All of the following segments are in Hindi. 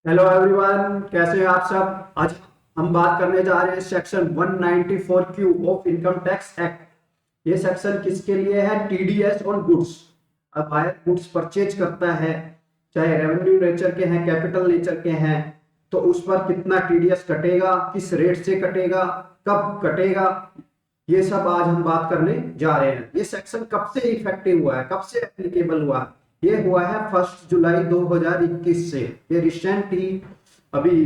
हेलो एवरीवन, कैसे हैं आप सब। आज हम बात करने जा रहे हैं section 194 Q of income tax act. ये सेक्शन किसके लिए है? TDS on goods. अब बायर गुड्स परचेज करता है, चाहे रेवेन्यू नेचर के हैं कैपिटल नेचर के हैं, तो उस पर कितना टीडीएस कटेगा, किस रेट से कटेगा, कब कटेगा, ये सब आज हम बात करने जा रहे हैं। ये सेक्शन कब से इफेक्टिव हुआ है, कब से एप्लीकेबल हुआ है? ये हुआ है 1 जुलाई 2021 से। ये रिसेंटली अभी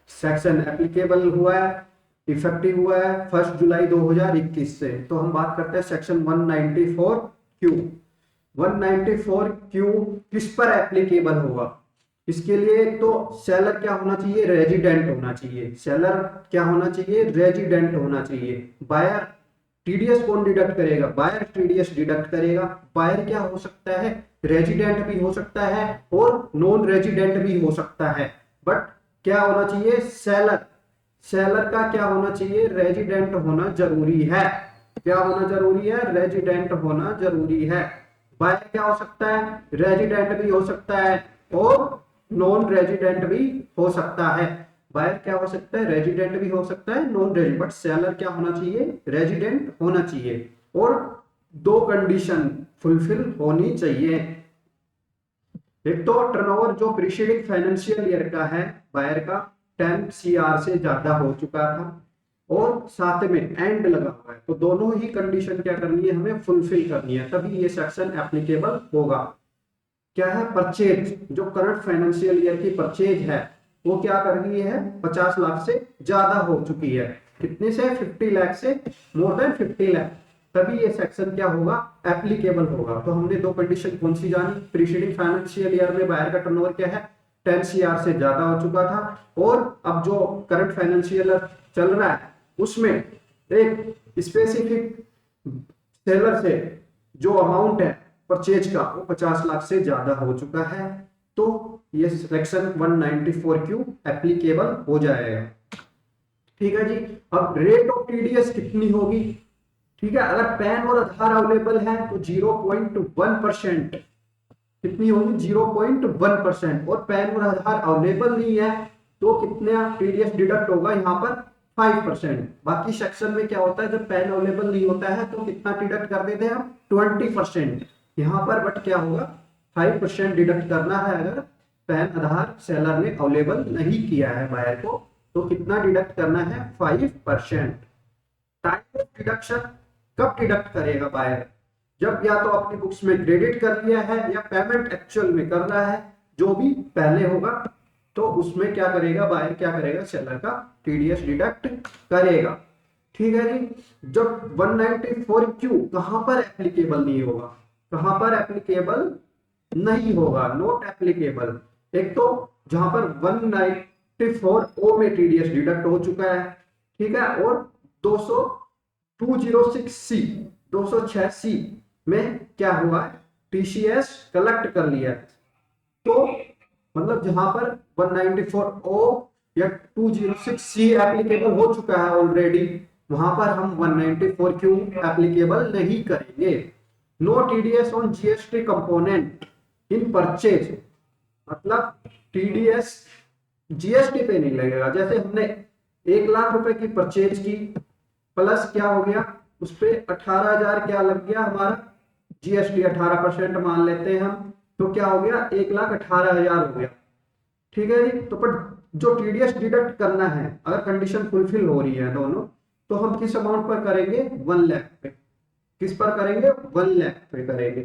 सेक्शन एप्लीकेबल हुआ है, इफेक्टिव हुआ है 1 जुलाई 2021 से। तो हम बात करते हैं सेक्शन 194 क्यू। 194 क्यू किस पर एप्लीकेबल होगा? इसके लिए एक तो सेलर क्या होना चाहिए? रेजिडेंट होना चाहिए। सेलर क्या होना चाहिए? रेजिडेंट होना चाहिए। बायर टीडीएस कौन डिडक्ट करेगा? बायर टीडीएस डिडक्ट करेगा। बायर क्या हो सकता है? रेजिडेंट भी हो सकता है और नॉन रेजिडेंट भी हो सकता है। बट क्या होना चाहिए? सेलर सेलर का क्या होना चाहिए? रेजिडेंट होना जरूरी है। क्या होना जरूरी है? रेजिडेंट होना जरूरी है। बायर क्या हो सकता है? रेजिडेंट भी हो सकता है और नॉन रेजिडेंट भी हो सकता है। बायर क्या हो सकता है? रेजिडेंट भी हो सकता है, नॉन रेजिडेंट। बट सेलर क्या होना चाहिए? रेजिडेंट होना चाहिए। और दो कंडीशन फुलफिल होनी चाहिए। एक तो टर्नओवर जो प्रीसीडिंग फाइनेंशियल ईयर का है बायर का 10 CR से ज्यादा हो चुका था, और साथ में एंड लगा हुआ है, तो दोनों ही कंडीशन क्या करनी है? हमें फुलफिल करनी है, तभी ये सेक्शन एप्लीकेबल होगा। क्या है? परचेज। जो करंट फाइनेंशियल ईयर की परचेज है वो क्या कर रही है? 50 लाख से ज्यादा हो चुकी है। कितने से? 50 लाख से मोर देन 50 लाख। तभी ये सेक्शन क्या होगा? एप्लीकेबल होगा। तो हमने दो कंडीशन कौन सी जानी? प्रीसीडिंग फाइनेंशियल ईयर में बायर का टर्नओवर क्या है? 10 CR से ज्यादा हो चुका था, और अब जो करंट फाइनेंशियल ईयर चल रहा है उसमें एक स्पेसिफिक सेलर से जो अमाउंट है परचेज का वो 50 लाख से ज्यादा हो चुका है। तो ये सेक्शन 194 क्यू एप्लीकेबल हो जाएगा। ठीक है जी। अब रेट ऑफ टीडीएस कितनी होगी? ठीक है, अगर पैन और आधार अवेलेबल है तो 0.1%। कितनी होगी? 0.1%। और पैन और आधार अवेलेबल नहीं है तो कितना टीडीएस डिडक्ट होगा यहाँ पर? 5%। बाकी सेक्शन में क्या होता है? जब पैन अवेलेबल नहीं होता है तो कितना डिडक्ट कर देते हैं हम? 20%। यहाँ पर बट क्या होगा? 5% डिडक्ट करना है। अगर पैन आधार सेलर ने अवेलेबल नहीं किया है बायर को, तो कितना डिडक्ट करना है? 5%। टाइम ऑफ डिडक्शन कब डिडक्ट करेगा बायर? जब या तो अपनी बुक्स में क्रेडिट कर लिया है या पेमेंट एक्चुअल में कर रहा है, जो भी पहले होगा, तो उसमें क्या करेगा बायर? क्या करेगा? सेलर का टीडीएस डिडक्ट करेगा। ठीक है जी। जब 194 क्यू कहां पर एप्लीकेबल नहीं होगा? कहां पर एप्लीकेबल नहीं होगा? Not applicable. एक तो जहां पर 194 ओ में टीडीएस डिडक्ट हो चुका है, ठीक है, और 200 206 सी 206 सी में क्या हुआ? टीसीएस कलेक्ट कर लिया। तो मतलब जहां पर 194 ओ या 206 सी एप्लीकेबल हो चुका है ऑलरेडी, वहां पर हम 194 क्यू एप्लीकेबल नहीं करेंगे। No TDS on GST component in purchase. मतलब टीडीएस जीएसटी पे नहीं लगेगा। जैसे हमने 1 लाख रुपए की परचेज की, प्लस क्या हो गया? उस पे 18,000 क्या लग गया हमारा? जीएसटी 18% मान लेते हैं हम, तो क्या हो गया? 1,18,000 हो गया। ठीक है जी। तो पर जो टीडीएस डिडक्ट करना है, अगर कंडीशन फुलफिल हो रही है दोनों, तो हम किस अमाउंट पर करेंगे? 1 लाख पे। किस पर करेंगे? 1 लाख पे करेंगे।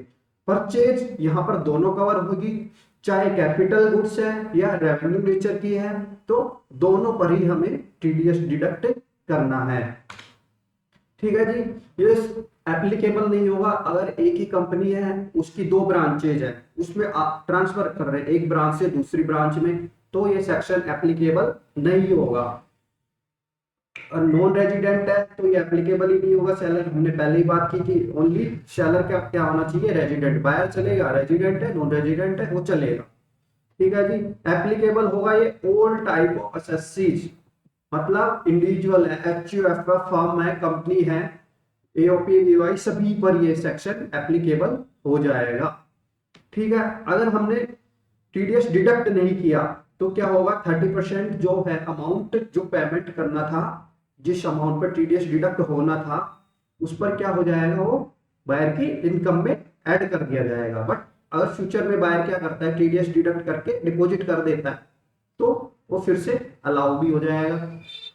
परचेज यहां पर दोनों कवर होगी, चाहे कैपिटल गुड्स है या रेवेन्यू नेचर की है, तो दोनों पर ही हमें टीडीएस डिडक्ट करना है। ठीक है जी। ये एप्लीकेबल नहीं होगा अगर एक ही कंपनी है, उसकी दो ब्रांचेज है, उसमें आप ट्रांसफर कर रहे हैं एक ब्रांच से दूसरी ब्रांच में, तो ये सेक्शन एप्लीकेबल नहीं होगा। और नॉन रेजिडेंट है तो ये एप्लीकेबल ही नहीं होगा। सेलर हमने पहले ही बात की कि ओनली सेलर का क्या होना चाहिए? रेजिडेंट। बायर चलेगा, रेजिडेंट है, नॉन रेजिडेंट है, वो चलेगा। ठीक है जी। एप्लीकेबल होगा ये ऑल टाइप ऑफ एसएससीज। मतलब इंडिविजुअल है, एचयूएफ का फर्म है, कंपनी है, एओपी वीवाई, सभी पर ये सेक्शन एप्लीकेबल हो जाएगा। ठीक है। अगर हमने टीडीएस डिडक्ट नहीं किया तो क्या होगा 30% जो है अमाउंट जो पेमेंट करना था, जिस अमाउंट पर टीडीएस डिडक्ट होना था उस पर क्या हो जाएगा, वो बायर की इनकम में ऐड कर दिया जाएगा। बट अगर फ्यूचर में बायर क्या करता है, टीडीएस डिडक्ट करके डिपॉजिट कर देता है तो वो फिर से अलाउ भी हो जाएगा।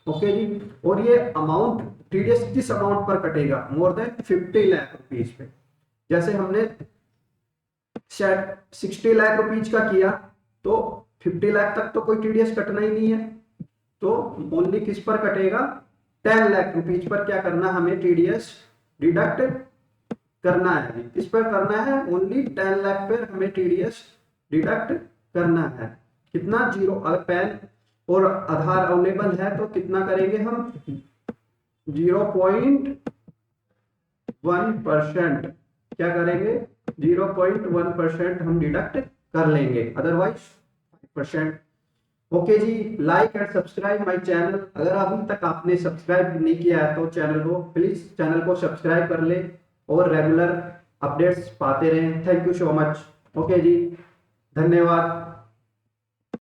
ओके जी। और ये अमाउंट टीडीएस किस अमाउंट पर कटेगा, मोर देन 50 लाख रुपीज पे। जैसे हमने 60 लाख रुपीज का किया तो 50 लाख तक तो कोई टीडीएस कटना ही नहीं है, तो ओनली किस पर कटेगा, 10 लाख रुपीज पर क्या करना हमें टीडीएस डिडक्ट करना है। किस पर करना है, ओनली 10 लाख पर हमें टीडीएस डिडक्ट करना है। कितना, 0। अगर पैन और आधार अवेलेबल है तो कितना करेंगे हम, 0.1% क्या करेंगे, 0.1% हम डिडक्ट कर लेंगे, अदरवाइज 5%। ओके जी। Like and subscribe my channel. अगर अभी तक आपने सब्सक्राइब नहीं किया है तो चैनल को प्लीज सब्सक्राइब कर ले और रेगुलर अपडेट्स पाते रहें। Thank you so much. Okay जी, धन्यवाद।